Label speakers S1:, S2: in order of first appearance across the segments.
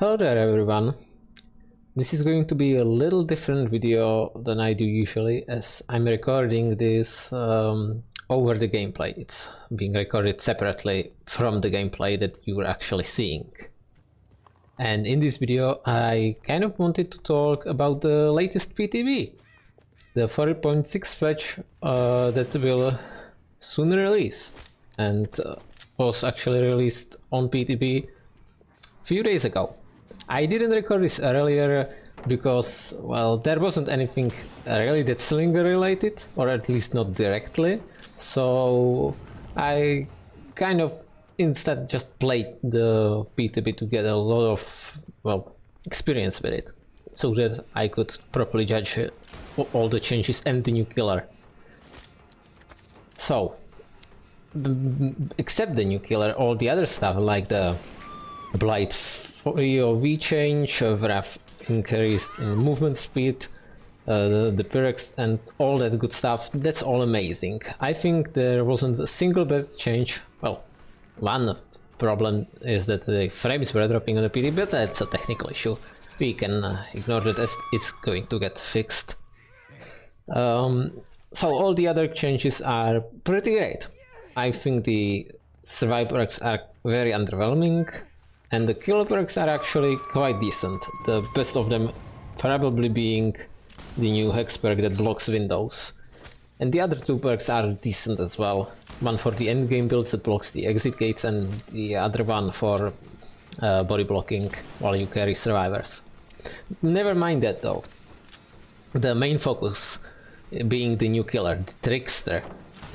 S1: Hello there everyone. This is going to be a little different video than I do usually, as I'm recording this over the gameplay. It's being recorded separately from the gameplay that you're actually seeing. And in this video I kind of wanted to talk about the latest PTB, the 4.6 patch that will soon release, and was actually released on PTB a few days ago. I didn't record this earlier because, well, there wasn't anything really Deathslinger related, or at least not directly, so I kind of instead just played the PTB to get a lot of, well, experience with it, so that I could properly judge all the changes and the new killer. So, except the new killer, all the other stuff like the Blight AoV change, Wrath increased in movement speed, the perks and all that good stuff, that's all amazing. I think there wasn't a single bad change. Well, one problem is that the frames were dropping on the PTB, but that's a technical issue. We can ignore that as it's going to get fixed. So all the other changes are pretty great. I think the survive perks are very underwhelming, and the kill perks are actually quite decent, the best of them probably being the new hex perk that blocks windows. And the other two perks are decent as well, one for the endgame builds that blocks the exit gates, and the other one for body blocking while you carry survivors. Never mind that though, the main focus being the new killer, the Trickster,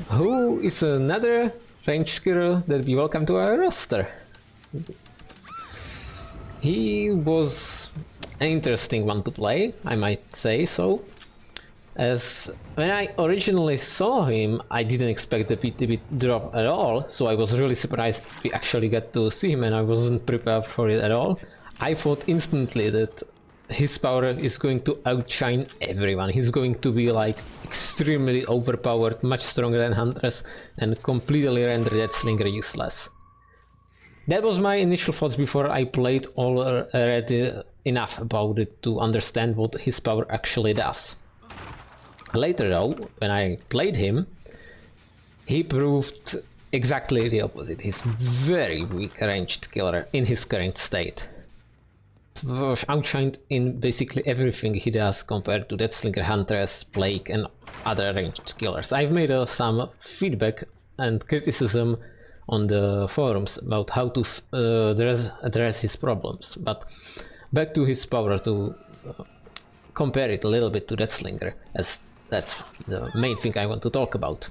S1: who is another ranged killer that we welcome to our roster. He was an interesting one to play, I might say so, as when I originally saw him I didn't expect the PTB drop at all, so I was really surprised we actually got to see him and I wasn't prepared for it at all. I thought instantly that his power is going to outshine everyone, he's going to be like extremely overpowered, much stronger than Hunters, and completely render Deathslinger useless. That was my initial thoughts before I played already enough about it to understand what his power actually does. Later though, when I played him, he proved exactly the opposite. He's very weak ranged killer in his current state. Outshined in basically everything he does compared to Deathslinger, Huntress, Plague and other ranged killers. I've made some feedback and criticism on the forums about how to address his problems, but back to his power, to compare it a little bit to Deathslinger, as that's the main thing I want to talk about.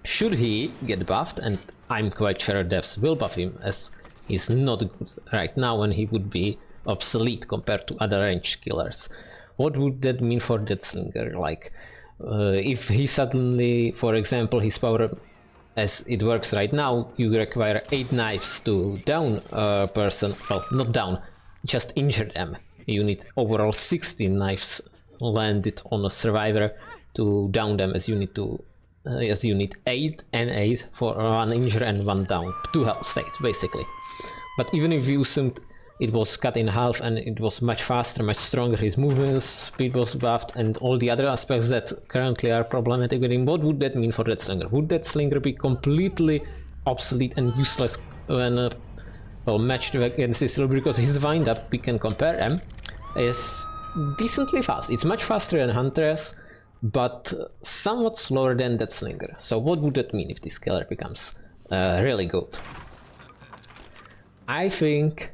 S1: Should he get buffed, and I'm quite sure devs will buff him, as he's not good right now and he would be obsolete compared to other ranged killers. What would that mean for Deathslinger? Like, if he suddenly, for example, his power as it works right now, you require 8 knives to down a person, well, not down, just injure them. You need overall 16 knives landed on a survivor to down them, as you need 8 and 8 for 1 injure and 1 down, 2 health states basically. But even if you assumed it was cut in half and it was much faster, much stronger, his movement speed was buffed and all the other aspects that currently are problematic with him, what would that mean for Deathslinger? Would Deathslinger be completely obsolete and useless when well, matched against this killer? Because his wind-up, we can compare them, is decently fast. It's much faster than Huntress, but somewhat slower than Deathslinger. So what would that mean if this killer becomes really good? I think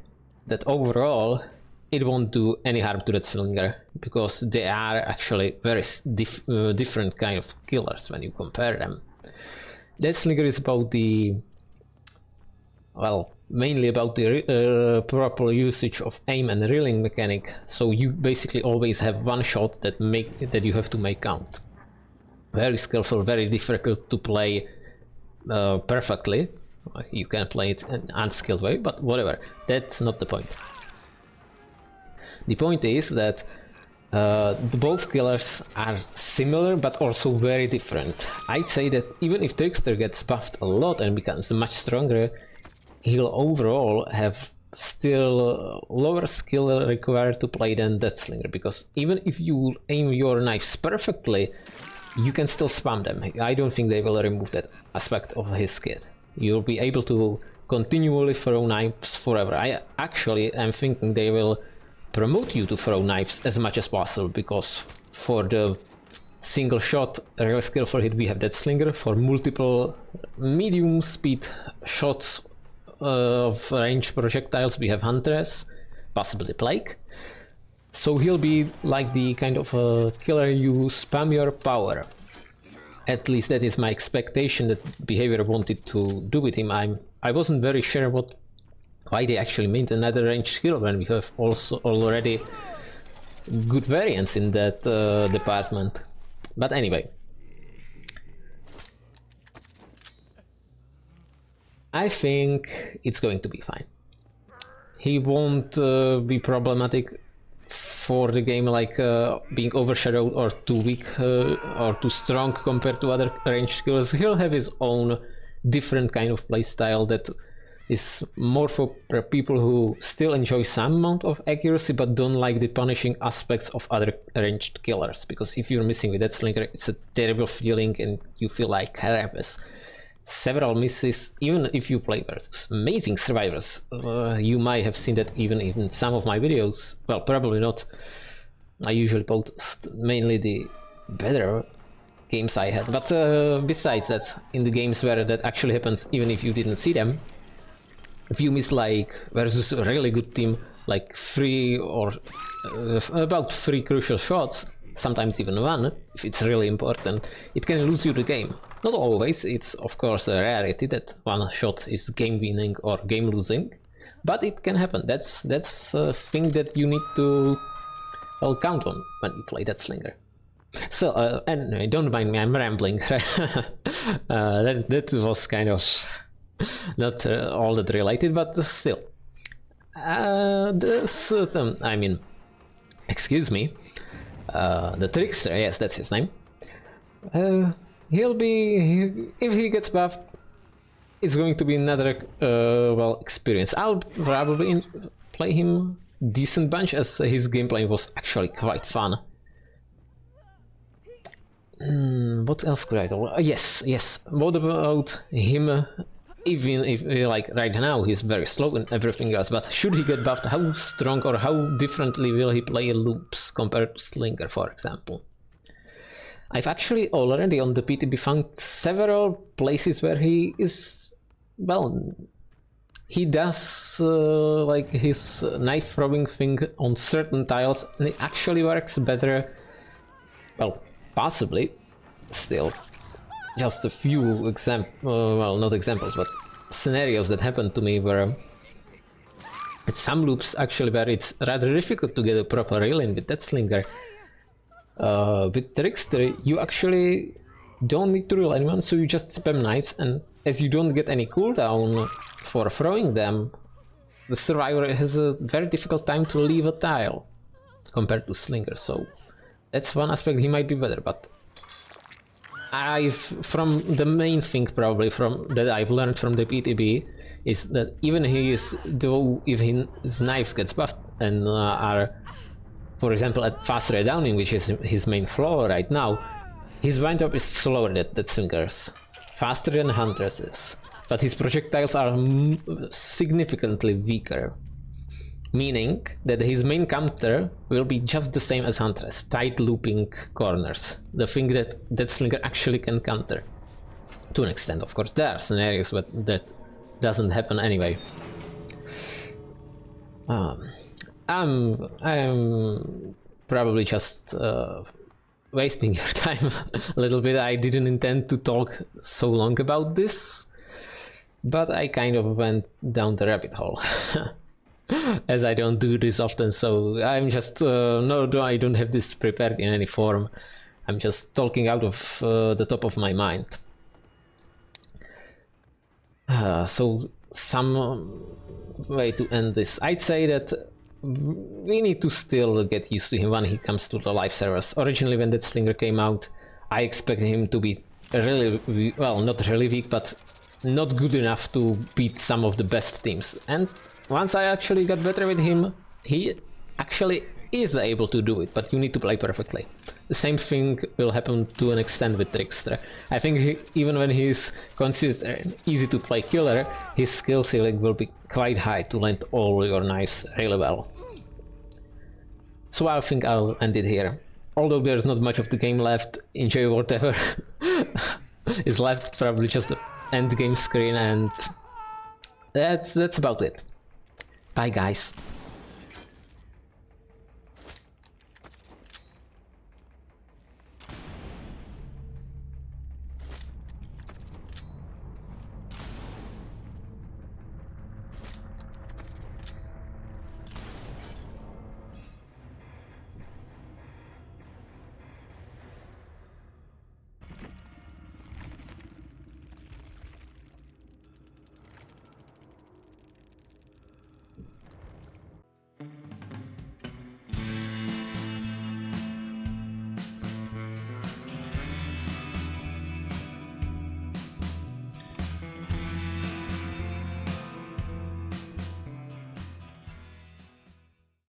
S1: that overall it won't do any harm to Deathslinger, because they are actually very different kind of killers when you compare them. Deathslinger is about the, well, mainly about the proper usage of aim and reeling mechanic, so you basically always have one shot that you have to make count. Very skillful, very difficult to play perfectly. You can play it in an unskilled way, but whatever, that's not the point. The point is that both killers are similar but also very different. I'd say that even if Trickster gets buffed a lot and becomes much stronger, he'll overall have still lower skill required to play than Deathslinger, because even if you aim your knives perfectly, you can still spam them. I don't think they will remove that aspect of his kit. You'll be able to continually throw knives forever. I actually am thinking they will promote you to throw knives as much as possible, because for the single shot real skill for hit we have Deathslinger, for multiple medium speed shots of ranged projectiles we have Huntress, possibly Plague. So he'll be like the kind of killer you spam your power. At least that is my expectation that Behavior wanted to do with him. I wasn't very sure why they actually made another ranged skill when we have also already good variants in that department. But anyway, I think it's going to be fine. He won't be problematic for the game, like being overshadowed or too weak or too strong compared to other ranged skills. He'll have his own different kind of playstyle that is more for people who still enjoy some amount of accuracy but don't like the punishing aspects of other ranged killers, because if you're missing with Deathslinger, it's a terrible feeling and you feel like crap. Several misses, even if you play versus amazing survivors. You might have seen that even in some of my videos. Well, probably not. I usually post mainly the better games I had, but besides that, in the games where that actually happens, even if you didn't see them, if you miss like versus a really good team, like about 3 crucial shots, sometimes even 1, if it's really important, it can lose you the game. Not always, it's of course a rarity that 1 shot is game winning or game losing, but it can happen. That's a thing that you need to count on when you play Deathslinger. So, anyway, don't mind me, I'm rambling. that was kind of not all that related, but still. Excuse me, the Trickster, yes, that's his name. If he gets buffed, it's going to be another experience. I'll probably play him decent bunch, as his gameplay was actually quite fun. What else could I do? Yes. What about him? Even if like right now he's very slow and everything else, but should he get buffed, how strong or how differently will he play loops compared to Slinger, for example? I've actually already on the PTB found several places where he is, well, he does like his knife throwing thing on certain tiles and it actually works better. Well, possibly, still. Just a few not examples, but scenarios that happened to me where it's some loops actually where it's rather difficult to get a proper reel in with Deathslinger. With Trickster, you actually don't need to reel anyone, so you just spam knives, and as you don't get any cooldown for throwing them, the survivor has a very difficult time to leave a tile compared to Slinger, so that's one aspect he might be better, but from the main thing probably that I've learned from the PTB is that even if his knives gets buffed and are, for example, at fast redowning, which is his main flaw right now, his wind-up is slower than Deathslinger's, faster than Huntress's, but his projectiles are significantly weaker, meaning that his main counter will be just the same as Huntress, tight looping corners, the thing that Deathslinger actually can counter. To an extent, of course, there are scenarios where that doesn't happen anyway. I'm probably just wasting your time a little bit. I didn't intend to talk so long about this, but I kind of went down the rabbit hole. As I don't do this often, so I'm just I don't have this prepared in any form. I'm just talking out of the top of my mind. So some way to end this. I'd say that we need to still get used to him when he comes to the live servers. Originally, when Deathslinger came out, I expected him to be really, well, not really weak, but not good enough to beat some of the best teams. And once I actually got better with him, he actually is able to do it, but you need to play perfectly. The same thing will happen to an extent with Trickster. I think even when he's considered an easy to play killer, his skill ceiling will be quite high to land all your knives really well. So I think I'll end it here. Although there's not much of the game left, enjoy whatever is left, probably just the end game screen, and that's about it. Bye guys.